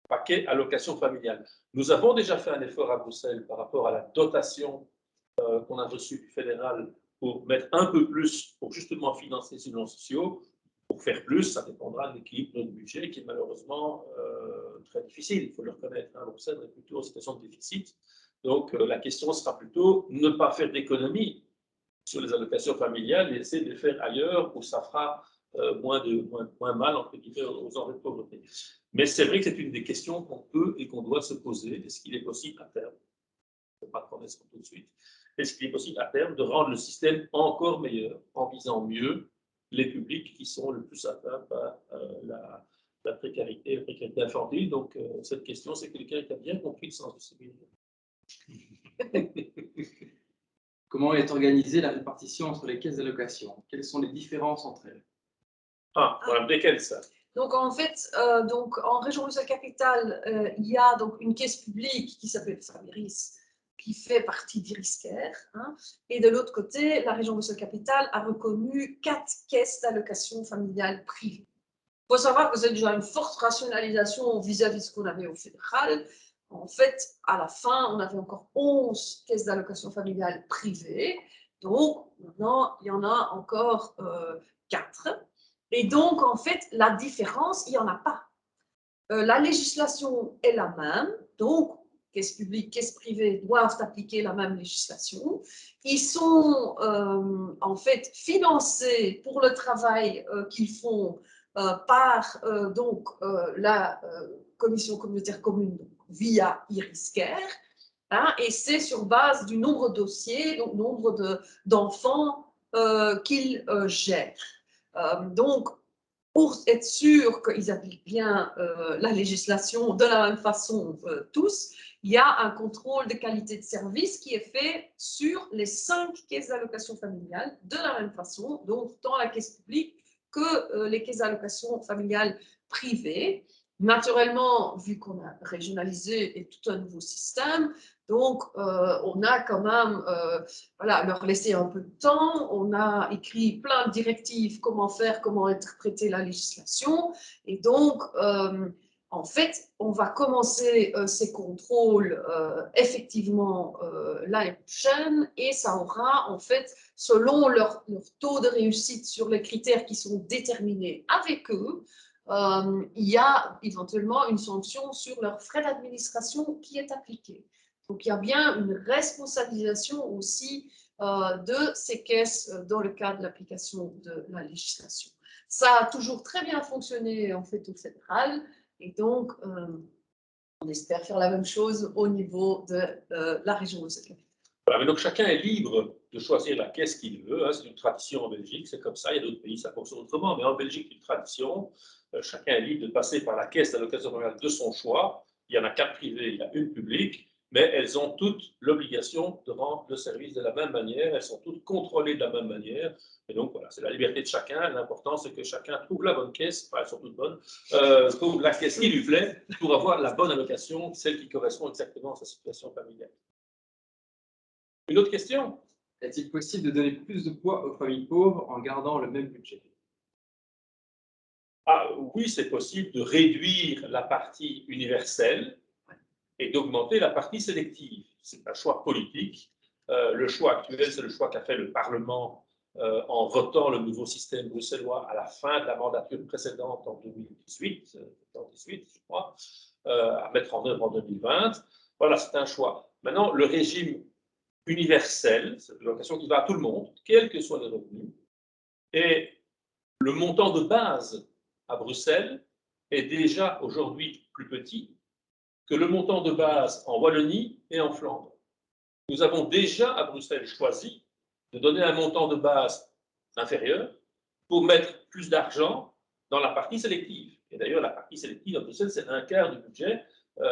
paquet allocation familiale. Nous avons déjà fait un effort à Bruxelles par rapport à la dotation qu'on a reçue du fédéral pour mettre un peu plus pour justement financer ces logements sociaux. Pour faire plus, ça dépendra de l'équilibre de notre budget qui est malheureusement très difficile, il faut le reconnaître. Hein, Bruxelles est plutôt en situation de déficit. Donc la question sera plutôt ne pas faire d'économies sur les allocations familiales et essayer de les faire ailleurs où ça fera moins mal entre guillemets aux enjeux de pauvreté. Mais c'est vrai que c'est une des questions qu'on peut et qu'on doit se poser. Est-ce qu'il est possible à terme, je ne vais pas prendre ça tout de suite, est-ce qu'il est possible à terme de rendre le système encore meilleur en visant mieux les publics qui sont le plus atteints par la précarité infantile. Donc cette question, c'est quelqu'un qui a bien compris le sens de ce séminaire. Comment est organisée la répartition entre les caisses d'allocation? Quelles sont les différences entre elles? Voilà, desquelles ça? Donc en fait, donc, en région Bruxelles-Capitale, il y a donc une caisse publique qui s'appelle Fabiris, qui fait partie d'Iriscare. Hein, et de l'autre côté, la région Bruxelles-Capitale a reconnu 4 caisses d'allocation familiale privées. Il faut savoir que c'est déjà une forte rationalisation vis-à-vis de ce qu'on avait au fédéral. En fait, à la fin, on avait encore 11 caisses d'allocation familiale privées. Donc, maintenant, il y en a encore 4. Et donc, en fait, la différence, il n'y en a pas. La législation est la même. Donc, caisses publiques, caisses privées doivent appliquer la même législation. Ils sont en fait financés pour le travail qu'ils font par donc, la commission communautaire commune via Iriscare. Hein, et c'est sur base du nombre de dossiers, donc nombre d'enfants qu'ils gèrent. Donc, pour être sûr qu'ils appliquent bien la législation de la même façon tous, il y a un contrôle de qualité de service qui est fait sur les 5 caisses d'allocation familiale de la même façon, donc tant la caisse publique que les caisses d'allocation familiale privées. Naturellement, vu qu'on a régionalisé et tout un nouveau système, donc on a quand même voilà, leur laissé un peu de temps. On a écrit plein de directives, comment faire, comment interpréter la législation. Et donc, en fait, on va commencer ces contrôles effectivement l'année prochaine et ça aura, en fait, selon leur taux de réussite sur les critères qui sont déterminés avec eux, il y a éventuellement une sanction sur leurs frais d'administration qui est appliquée. Donc, il y a bien une responsabilisation aussi de ces caisses dans le cadre de l'application de la législation. Ça a toujours très bien fonctionné en fait au fédéral et donc on espère faire la même chose au niveau de la région Bruxelles. Voilà, mais donc chacun est libre de choisir la caisse qu'il veut. Hein, c'est une tradition en Belgique, c'est comme ça. Il y a d'autres pays, ça fonctionne autrement. Mais en Belgique, une tradition. Chacun est libre de passer par la caisse d'allocation familiale de son choix. Il y en a 4 privées, il y a une publique. mais elles ont toutes l'obligation de rendre le service de la même manière, elles sont toutes contrôlées de la même manière, et donc voilà, c'est la liberté de chacun, l'important c'est que chacun trouve la bonne caisse, enfin elles sont toutes bonnes, trouve la caisse qui lui plaît pour avoir la bonne allocation, celle qui correspond exactement à sa situation familiale. Une autre question? Est-il possible de donner plus de poids aux familles pauvres en gardant le même budget? Ah, oui, c'est possible de réduire la partie universelle et d'augmenter la partie sélective. C'est un choix politique. Le choix actuel, c'est le choix qu'a fait le Parlement en votant le nouveau système bruxellois à la fin de la mandature précédente en 2018, je crois, à mettre en œuvre en 2020. Voilà, c'est un choix. Maintenant, le régime universel, c'est une allocation qui va à tout le monde, quels que soient les revenus, et le montant de base à Bruxelles est déjà aujourd'hui plus petit que le montant de base en Wallonie et en Flandre. Nous avons déjà à Bruxelles choisi de donner un montant de base inférieur pour mettre plus d'argent dans la partie sélective. Et d'ailleurs, la partie sélective à Bruxelles, c'est un quart du budget.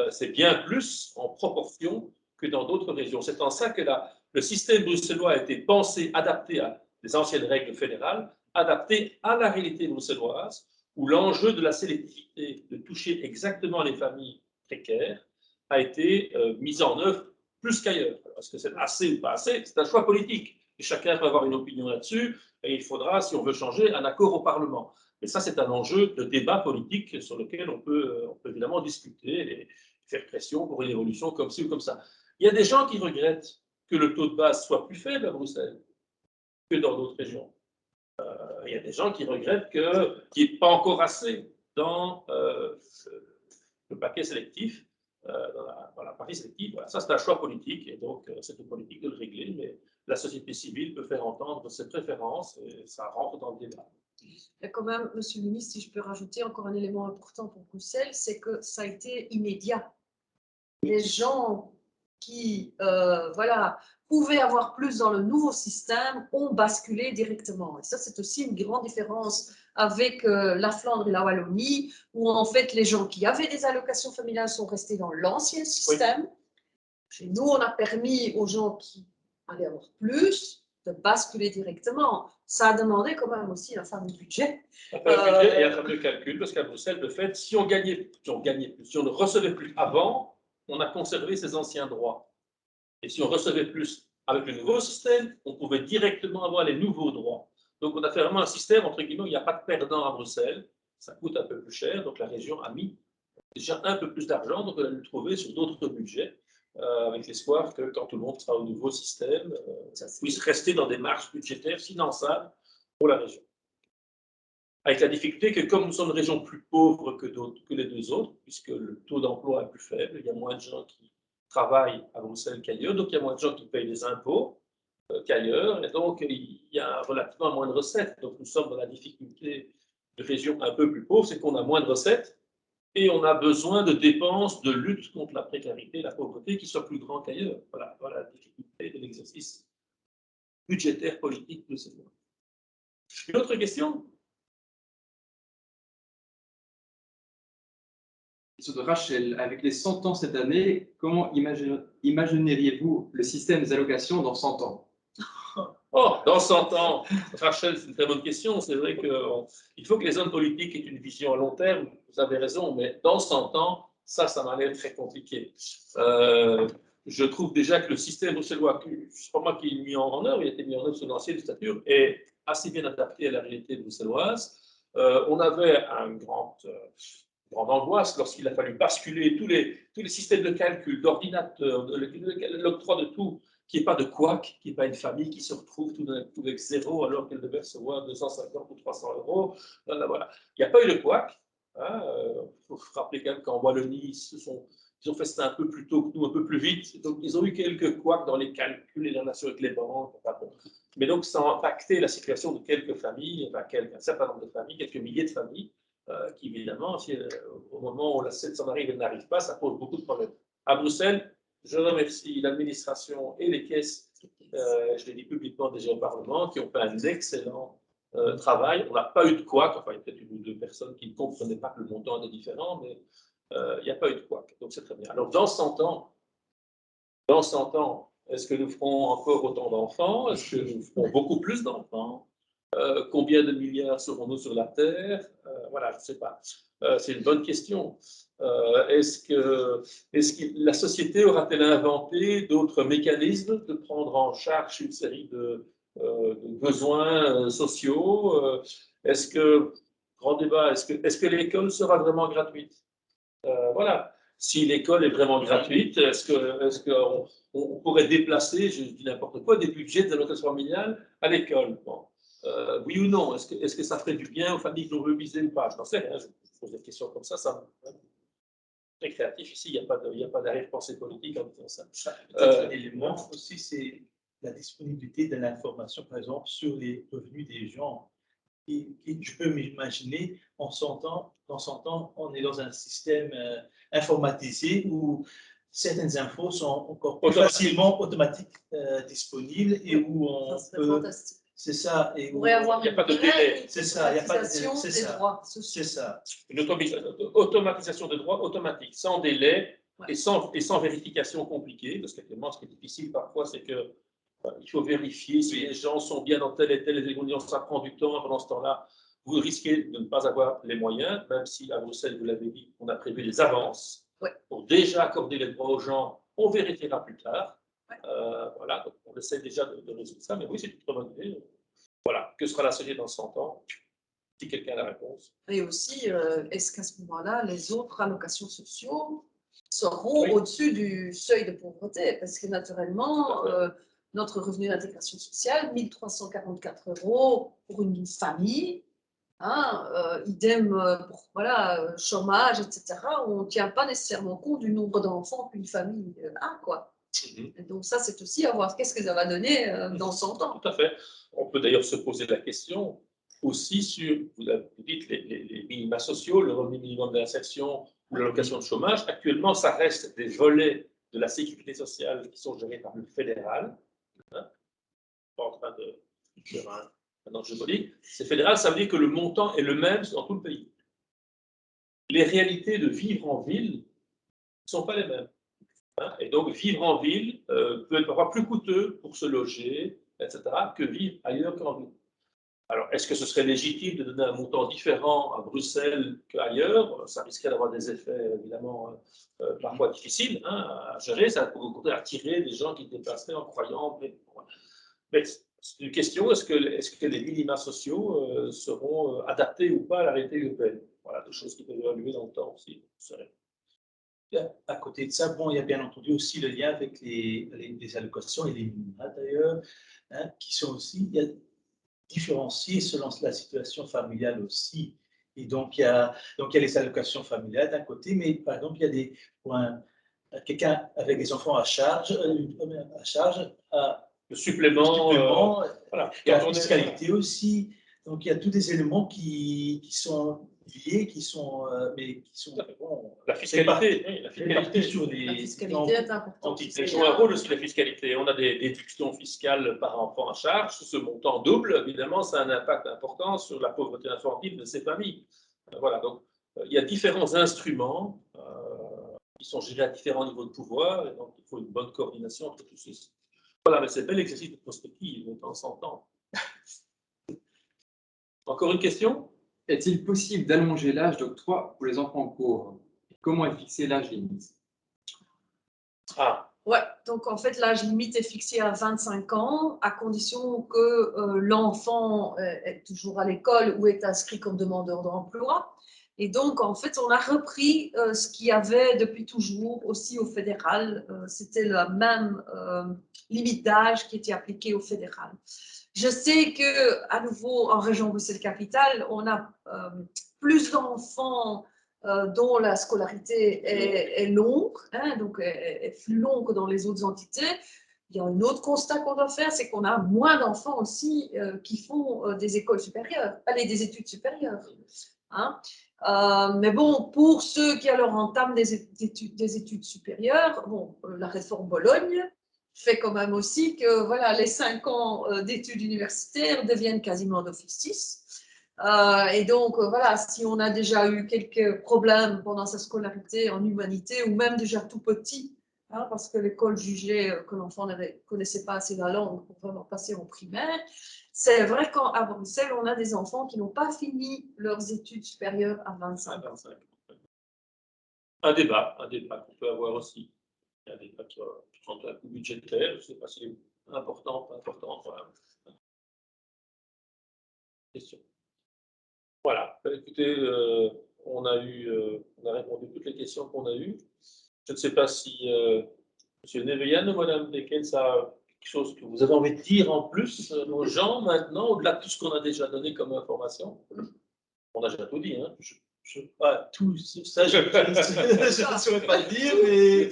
C'est bien plus en proportion que dans d'autres régions. C'est en ça que le système bruxellois a été pensé, adapté à les anciennes règles fédérales, adapté à la réalité bruxelloise, où l'enjeu de la sélectivité, de toucher exactement les familles précaires, a été mis en œuvre plus qu'ailleurs. Est-ce que c'est assez ou pas assez? C'est un choix politique. Et chacun peut avoir une opinion là-dessus. Et il faudra, si on veut changer, un accord au Parlement. Mais ça, c'est un enjeu de débat politique sur lequel on peut évidemment discuter et faire pression pour une évolution comme ci ou comme ça. Il y a des gens qui regrettent que le taux de base soit plus faible à Bruxelles que dans d'autres régions. Il y a des gens qui regrettent qu'il n'y ait pas encore assez dans le paquet sélectif, dans la partie sélective. Voilà. Ça, c'est un choix politique, et donc c'est une politique de le régler, mais la société civile peut faire entendre ses préférences, et ça rentre dans le débat. Et quand même, Monsieur le ministre, si je peux rajouter encore un élément important pour Bruxelles, c'est que ça a été immédiat. Les gens qui voilà, pouvaient avoir plus dans le nouveau système ont basculé directement. Et ça, c'est aussi une grande différence avec la Flandre et la Wallonie, où en fait, les gens qui avaient des allocations familiales sont restés dans l'ancien système. Oui. Chez nous, on a permis aux gens qui allaient avoir plus de basculer directement. Ça a demandé quand même aussi un fameux budget. Un fameux budget et un fameux calcul, parce qu'à Bruxelles, de fait, si on gagnait plus, si on ne recevait plus avant, on a conservé ses anciens droits. Et si on recevait plus avec le nouveau système, on pouvait directement avoir les nouveaux droits. Donc on a fait vraiment un système, entre guillemets, où il n'y a pas de perdant à Bruxelles. Ça coûte un peu plus cher, donc la région a mis déjà un peu plus d'argent, donc on a dû le trouver sur d'autres budgets, avec l'espoir que quand tout le monde sera au nouveau système, ça puisse rester dans des marges budgétaires finançables pour la région. Avec la difficulté que comme nous sommes une région plus pauvre que les deux autres, puisque le taux d'emploi est plus faible, il y a moins de gens qui travaillent à Bruxelles qu'ailleurs, donc il y a moins de gens qui payent des impôts qu'ailleurs, et donc il y a relativement moins de recettes. Donc nous sommes dans la difficulté de régions un peu plus pauvres, c'est qu'on a moins de recettes, et on a besoin de dépenses de lutte contre la précarité et la pauvreté qui soient plus grands qu'ailleurs. Voilà la difficulté de l'exercice budgétaire politique de ces lois. Une autre question? De Rachel, avec les 100 ans cette année, comment imagineriez-vous le système des allocations dans 100 ans? Oh, dans 100 ans, Rachel, c'est une très bonne question. C'est vrai qu'il faut que les hommes politiques aient une vision à long terme. Vous avez raison, mais dans 100 ans, ça m'a l'air très compliqué. Je trouve déjà que le système bruxellois, c'est pas moi qui l'ai mis en œuvre, il a été mis en œuvre sous l'ancienne dictature, est assez bien adapté à la réalité bruxelloise. On avait un grande angoisse lorsqu'il a fallu basculer tous les systèmes de calcul, d'ordinateur, l'octroi de tout, qu'il n'y ait pas de couac, qu'il n'y ait pas une famille qui se retrouve tout d'un coup avec zéro alors qu'elle devait recevoir 250 ou 300 euros. Voilà. Il n'y a pas eu de couac. Il faut se rappeler quand même qu'en Wallonie, ils ont fait ça un peu plus tôt que nous, un peu plus vite. Donc, ils ont eu quelques couacs dans les calculs et les relations avec les banques. Mais donc, ça a impacté la situation de quelques familles, enfin, un certain nombre de familles, quelques milliers de familles, qui évidemment, au moment où la s'en arrive, elle n'arrive pas, ça pose beaucoup de problèmes. À Bruxelles, je remercie l'administration et les caisses, je l'ai dit publiquement déjà au Parlement, qui ont fait un excellent travail. On n'a pas eu de couac, enfin il y a peut-être une ou deux personnes qui ne comprenaient pas que le montant était différent, mais il n'y a pas eu de couac, donc c'est très bien. Alors dans 100 ans, Dans 100 ans, est-ce que nous ferons encore autant d'enfants? Est-ce que nous ferons beaucoup plus d'enfants? Combien de milliards serons-nous sur la Terre? Voilà, je ne sais pas. C'est une bonne question. Est-ce que la société aura-t-elle inventé d'autres mécanismes de prendre en charge une série de besoins sociaux? Est-ce que, grand débat, est-ce que l'école sera vraiment gratuite? Voilà. Si l'école est vraiment gratuite, est-ce qu'on pourrait déplacer, je dis n'importe quoi, des budgets d'allocation familiale à l'école? Bon. Oui ou non? Est-ce que ça ferait du bien aux familles globalisées ou pas? Je n'en sais rien. Je pose des questions comme ça. Très créatif ici. Il n'y a pas d'arrière-pensée politique en disant ça. Peut-être un élément aussi, c'est la disponibilité de l'information, par exemple, sur les revenus des gens. Et je peux m'imaginer, dans 100 ans, on est dans un système informatisé où certaines infos sont encore plus facilement automatiques disponibles et où on peut... C'est ça. Et on pourrait avoir il n'y a pas de délai. C'est ça. Il n'y a pas de automatisation des droits. C'est ça. Une automatisation de droits automatique, sans délai et sans vérification compliquée, parce qu'actuellement, ce qui est difficile parfois, c'est que il faut vérifier si les gens sont bien dans telle et telle évolution, ça prend du temps. Pendant ce temps-là, vous risquez de ne pas avoir les moyens, même si à Bruxelles, vous l'avez dit, on a prévu des avances pour déjà accorder les droits aux gens. On vérifiera plus tard. Voilà, donc on essaie déjà de résoudre ça, mais oui, c'est une très bonne idée. Voilà, que sera la société dans 100 ans? Si quelqu'un a la réponse. Et aussi, est-ce qu'à ce moment-là, les autres allocations sociales seront au-dessus du seuil de pauvreté? Parce que naturellement, notre revenu d'intégration sociale, 1 344 € pour une famille, hein, idem pour chômage, etc. On ne tient pas nécessairement compte du nombre d'enfants qu'une famille a, quoi. Et donc ça, c'est aussi à voir qu'est-ce que ça va donner dans 100 ans. Tout à fait. On peut d'ailleurs se poser la question aussi sur, vous dites, les minima sociaux, le revenu minimum d'insertion ou l'allocation de chômage. Actuellement, ça reste des volets de la sécurité sociale qui sont gérés par le fédéral. Hein, pas en train de faire un enjeu politique. C'est fédéral, ça veut dire que le montant est le même dans tout le pays. Les réalités de vivre en ville ne sont pas les mêmes. Hein, et donc, vivre en ville peut être parfois plus coûteux pour se loger, etc., que vivre ailleurs qu'en ville. Alors, est-ce que ce serait légitime de donner un montant différent à Bruxelles qu'ailleurs? Ça risquerait d'avoir des effets, évidemment, parfois difficiles à gérer. Ça pourrait attirer des gens qui se déplaceraient en croyant. Mais c'est une question, est-ce que les minima sociaux seront adaptés ou pas à la réalité européenne? Voilà, des choses qui peuvent évoluer dans le temps aussi. À côté de ça, bon, il y a bien entendu aussi le lien avec les allocations et les minima d'ailleurs, hein, qui sont aussi différenciés selon la situation familiale aussi. Et donc, il y a les allocations familiales d'un côté, mais par exemple, il y a des points. Quelqu'un avec des enfants à charge le supplément, voilà. Il y a la fiscalité aussi. Donc, il y a tous des éléments qui sont liés, qui sont bon, la fiscalité est importante. Elle joue un rôle aussi, la fiscalité. On a des déductions fiscales par enfant à charge. Ce montant double, évidemment, ça a un impact important sur la pauvreté infantile de ces familles. Voilà, donc il y a différents instruments qui sont gérés à différents niveaux de pouvoir, et donc il faut une bonne coordination entre tous ceux-ci. Voilà, mais c'est un bel exercice de prospective, de temps en temps. Encore une question? Est-il possible d'allonger l'âge d'octroi pour les enfants pauvres? Comment est fixé l'âge limite? Ouais, donc en fait, l'âge limite est fixé à 25 ans, à condition que l'enfant est toujours à l'école ou est inscrit comme demandeur d'emploi. Et donc, en fait, on a repris ce qu'il y avait depuis toujours aussi au fédéral. C'était la même limite d'âge qui était appliquée au fédéral. Je sais qu'à nouveau, en région Bruxelles-Capitale, on a plus d'enfants dont la scolarité est longue, hein, donc est plus longue que dans les autres entités. Il y a un autre constat qu'on doit faire, c'est qu'on a moins d'enfants aussi qui font des écoles supérieures, des études supérieures. Hein. Mais bon, pour ceux qui alors entament des études supérieures, bon, la réforme Bologne fait quand même aussi que voilà, les 5 ans d'études universitaires deviennent quasiment d'office. Et donc, voilà, si on a déjà eu quelques problèmes pendant sa scolarité en humanité, ou même déjà tout petit hein, parce que l'école jugeait que l'enfant ne connaissait pas assez la langue pour vraiment passer en primaire. C'est vrai qu'à Bruxelles, on a des enfants qui n'ont pas fini leurs études supérieures à 25 ans. 25. Un débat qu'on peut avoir aussi. Il y a des débats qui sont un peu budgétaires, je ne sais pas si c'est important, pas important. Voilà. Question. Voilà. Écoutez, on a répondu à toutes les questions qu'on a eues. Je ne sais pas si M. Neveyan ou Mme Dekens a quelque chose que vous avez envie de dire en plus aux gens maintenant, au-delà de tout ce qu'on a déjà donné comme information. On a déjà tout dit, hein. Tout ça, je ne saurais pas le dire, mais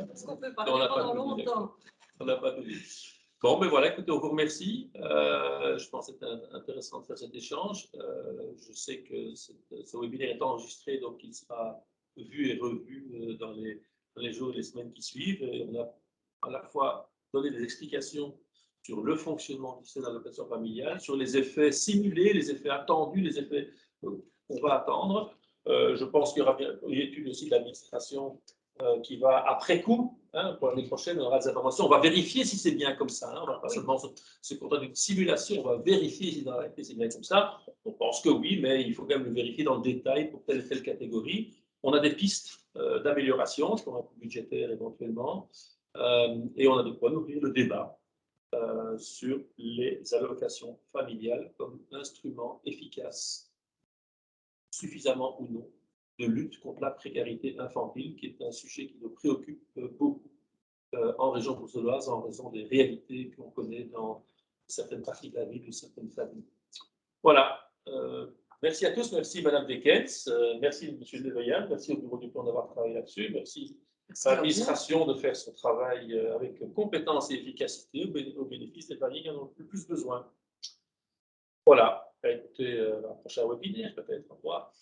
Parce qu'on peut parler On n'a pas pendant tout dit, longtemps. On n'a pas tout dit. Bon, mais voilà, écoutez, on vous remercie. Je pense que c'était intéressant de faire cet échange. Je sais que ce webinaire est enregistré, donc il sera vu et revu dans les jours et les semaines qui suivent. Et on a à la fois donné des explications sur le fonctionnement du système d'allocation familiale, sur les effets simulés, les effets attendus, les effets qu'on va attendre. Je pense qu'il y aura une étude aussi de l'administration qui va après coup, hein, pour l'année prochaine, on aura des informations. On va vérifier si c'est bien comme ça. Hein, on ne va pas seulement se contenter d'une simulation, on va vérifier si dans la réalité c'est bien comme ça. On pense que oui, mais il faut quand même le vérifier dans le détail pour telle et telle catégorie. On a des pistes d'amélioration, sur un coût budgétaire éventuellement, et on a de quoi nourrir le débat sur les allocations familiales comme instrument efficace, suffisamment ou non, de lutte contre la précarité infantile, qui est un sujet qui nous préoccupe beaucoup en région bruxelloise, en raison des réalités qu'on connaît dans certaines parties de la vie de certaines familles. Voilà. Merci à tous. Merci Madame Dekens. Merci Monsieur Neveyan. Merci au bureau du plan d'avoir travaillé là-dessus. Merci à l'administration de faire son travail avec compétence et efficacité au bénéfice des familles qui en ont le plus besoin. Voilà. Écoutez, un prochain webinaire peut-être. Au revoir.